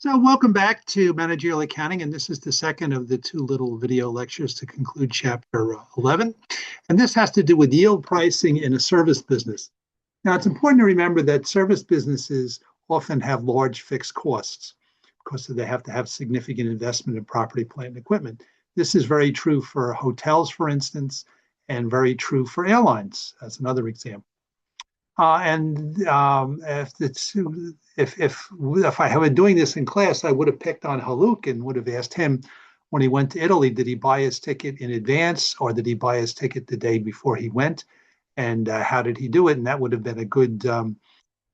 So welcome back to Managerial Accounting, and this is the second of the two little video lectures to conclude Chapter 11. And this has to do with yield pricing in a service business. Now, it's important to remember that service businesses often have large fixed costs because they have to have significant investment in property, plant, and equipment. This is very true for hotels, for instance, and very true for airlines, as another example. If I had been doing this in class, I would have picked on Haluk and would have asked him when he went to Italy, did he buy his ticket in advance or did he buy his ticket the day before he went? And how did he do it? And that would have been a good.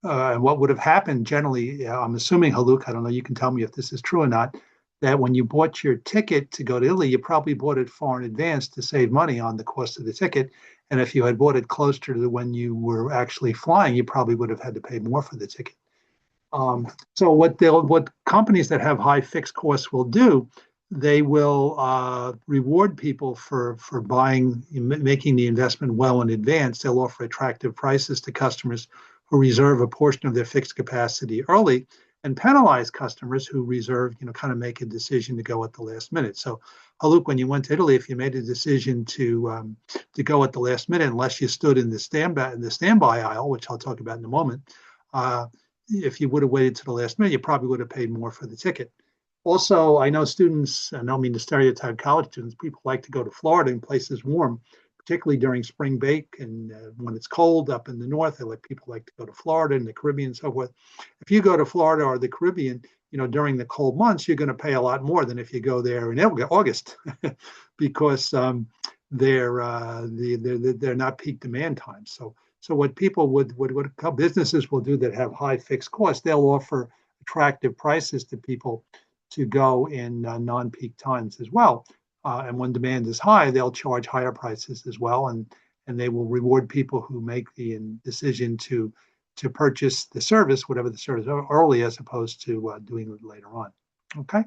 What would have happened generally? I'm assuming Haluk. I don't know. You can tell me if this is true or not. That when you bought your ticket to go to Italy, you probably bought it far in advance to save money on the cost of the ticket. And if you had bought it closer to when you were actually flying, you probably would have had to pay more for the ticket. So what companies that have high fixed costs will do, they will reward people for making the investment well in advance. They'll offer attractive prices to customers who reserve a portion of their fixed capacity early, and penalize customers who reserve, kind of make a decision to go at the last minute. So, Haluk, when you went to Italy, if you made a decision to go at the last minute, unless you stood in the standby aisle, which I'll talk about in a moment, if you would have waited to the last minute, you probably would have paid more for the ticket. Also, I know students, I don't mean to stereotype college students, people like to go to Florida in places warm, particularly during spring break and when it's cold up in the north. People like to go to Florida and the Caribbean and so forth. If you go to Florida or the Caribbean, during the cold months, you're going to pay a lot more than if you go there in August, because they're not peak demand times. So what people what businesses will do that have high fixed costs, they'll offer attractive prices to people to go in non-peak times as well. And when demand is high, they'll charge higher prices as well, and they will reward people who make the decision to purchase the service, whatever the service, early as opposed to doing it later on. Okay,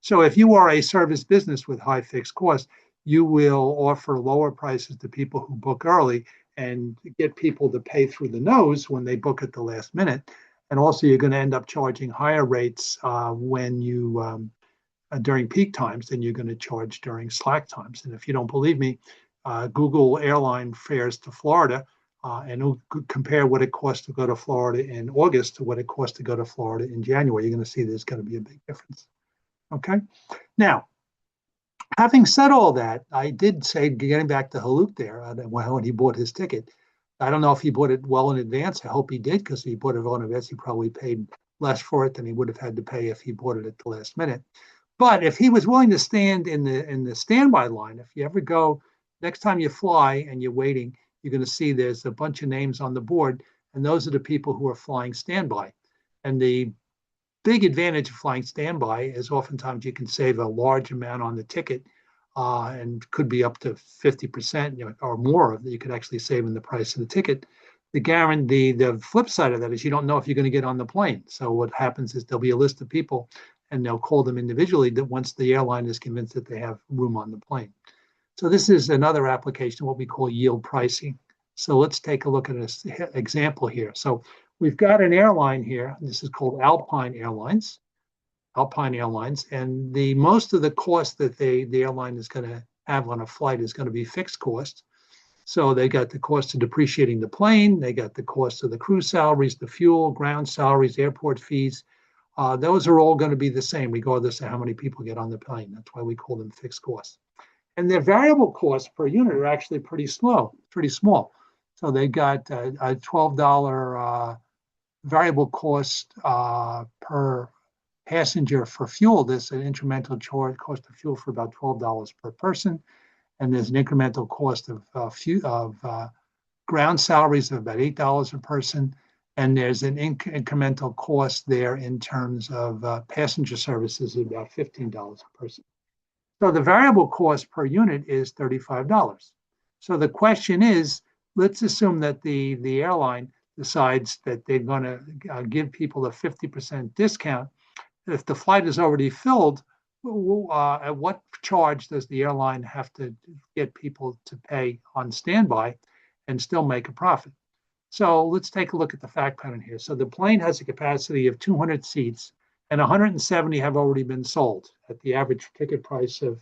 so if you are a service business with high fixed costs, you will offer lower prices to people who book early and get people to pay through the nose when they book at the last minute. And also, you're going to end up charging higher rates when you during peak times than you're going to charge during slack times. And if you don't believe me, Google airline fares to Florida and compare what it costs to go to Florida in August to what it costs to go to Florida in January. You're going to see there's going to be a big difference. Okay. Now, having said all that, I did say, getting back to Haluk there, when he bought his ticket, I don't know if he bought it well in advance. I hope he did, because if he bought it well in advance, he probably paid less for it than he would have had to pay if he bought it at the last minute. But if he was willing to stand in the standby line, if you ever go, next time you fly and you're waiting, you're going to see there's a bunch of names on the board, and those are the people who are flying standby. And the big advantage of flying standby is oftentimes you can save a large amount on the ticket, and could be up to 50% or more that you could actually save in the price of the ticket. The flip side of that is you don't know if you're going to get on the plane. So what happens is there'll be a list of people, and they'll call them individually that once the airline is convinced that they have room on the plane. So this is another application of what we call yield pricing. So let's take a look at an example here. So we've got an airline here. This is called Alpine Airlines. And most of the cost that the airline is going to have on a flight is going to be fixed cost. So they got the cost of depreciating the plane, they got the cost of the crew salaries, the fuel, ground salaries, airport fees. Those are all going to be the same regardless of how many people get on the plane. That's why we call them fixed costs. And their variable costs per unit are actually pretty small. So they got a $12 variable cost per passenger for fuel. There's an incremental cost of fuel for about $12 per person. And there's an incremental cost of ground salaries of about $8 a person. And there's an incremental cost there in terms of passenger services of about $15 a person. So the variable cost per unit is $35. So the question is, let's assume that the airline decides that they're going to give people a 50% discount. If the flight is already filled, at what charge does the airline have to get people to pay on standby and still make a profit? So let's take a look at the fact pattern here. So the plane has a capacity of 200 seats and 170 have already been sold at the average ticket price of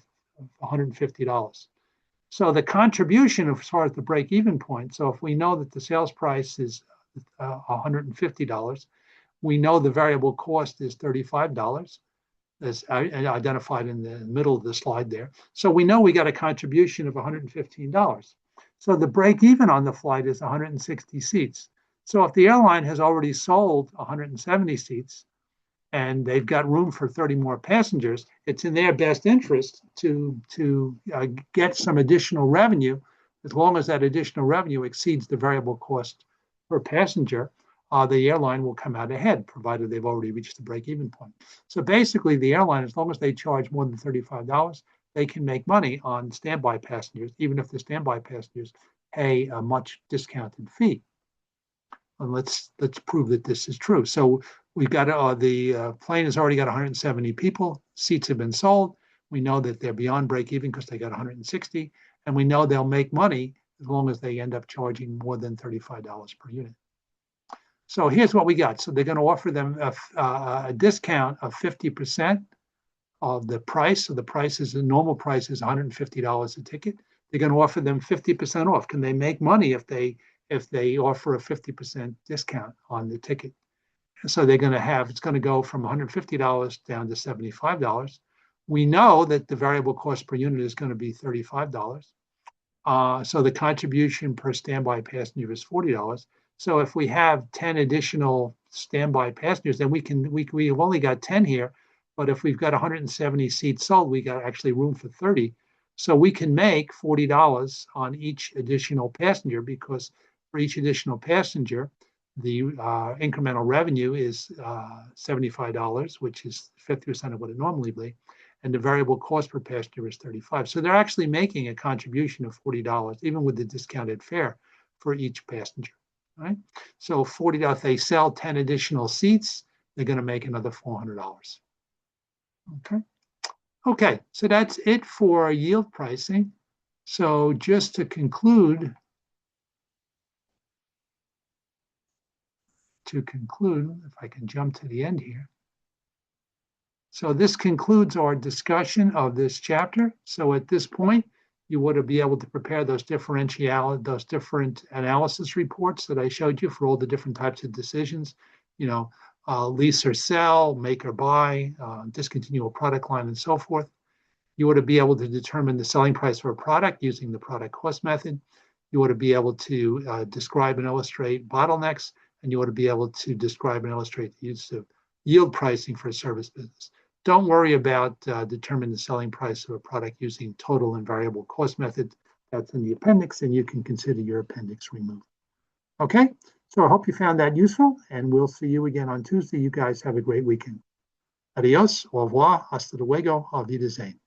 $150. So the contribution as far as the break-even point, so if we know that the sales price is $150, we know the variable cost is $35, as identified in the middle of the slide there. So we know we got a contribution of $115. So the break-even on the flight is 160 seats. So if the airline has already sold 170 seats, and they've got room for 30 more passengers, it's in their best interest to get some additional revenue, as long as that additional revenue exceeds the variable cost per passenger. The airline will come out ahead, provided they've already reached the break-even point. So basically, the airline, as long as they charge more than $35, they can make money on standby passengers, even if the standby passengers pay a much discounted fee. And let's prove that this is true. So we've got the plane has already got 170 people. Seats have been sold. We know that they're beyond break even because they got 160, and we know they'll make money as long as they end up charging more than $35 per unit. So here's what we got. So they're going to offer them a discount of 50% of the price. So the price is the normal price is $150 a ticket. They're going to offer them 50% off. Can they make money if they offer a 50% discount on the ticket? So they're going to have, it's going to go from $150 down to $75. We know that the variable cost per unit is going to be $35. So the contribution per standby passenger is $40. So if we have 10 additional standby passengers, then we've only got 10 here, but if we've got 170 seats sold, we got actually room for 30. So we can make $40 on each additional passenger, because for each additional passenger, the incremental revenue is $75, which is 50% of what it normally be, and the variable cost per passenger is $35. So they're actually making a contribution of $40, even with the discounted fare for each passenger, right? So $40, if they sell 10 additional seats, they're going to make another $400. Okay. Okay, so that's it for yield pricing. So just to conclude, if I can jump to the end here. So this concludes our discussion of this chapter. So at this point, you would be able to prepare those different analysis reports that I showed you for all the different types of decisions, lease or sell, make or buy, discontinue a product line, and so forth. You ought to be able to determine the selling price for a product using the product cost method. You ought to be able to describe and illustrate bottlenecks, and you ought to be able to describe and illustrate the use of yield pricing for a service business. Don't worry about determining the selling price of a product using total and variable cost method. That's in the appendix, and you can consider your appendix removed. Okay, so I hope you found that useful, and we'll see you again on Tuesday. You guys have a great weekend. Adios, au revoir, hasta luego, auf Wiedersehen.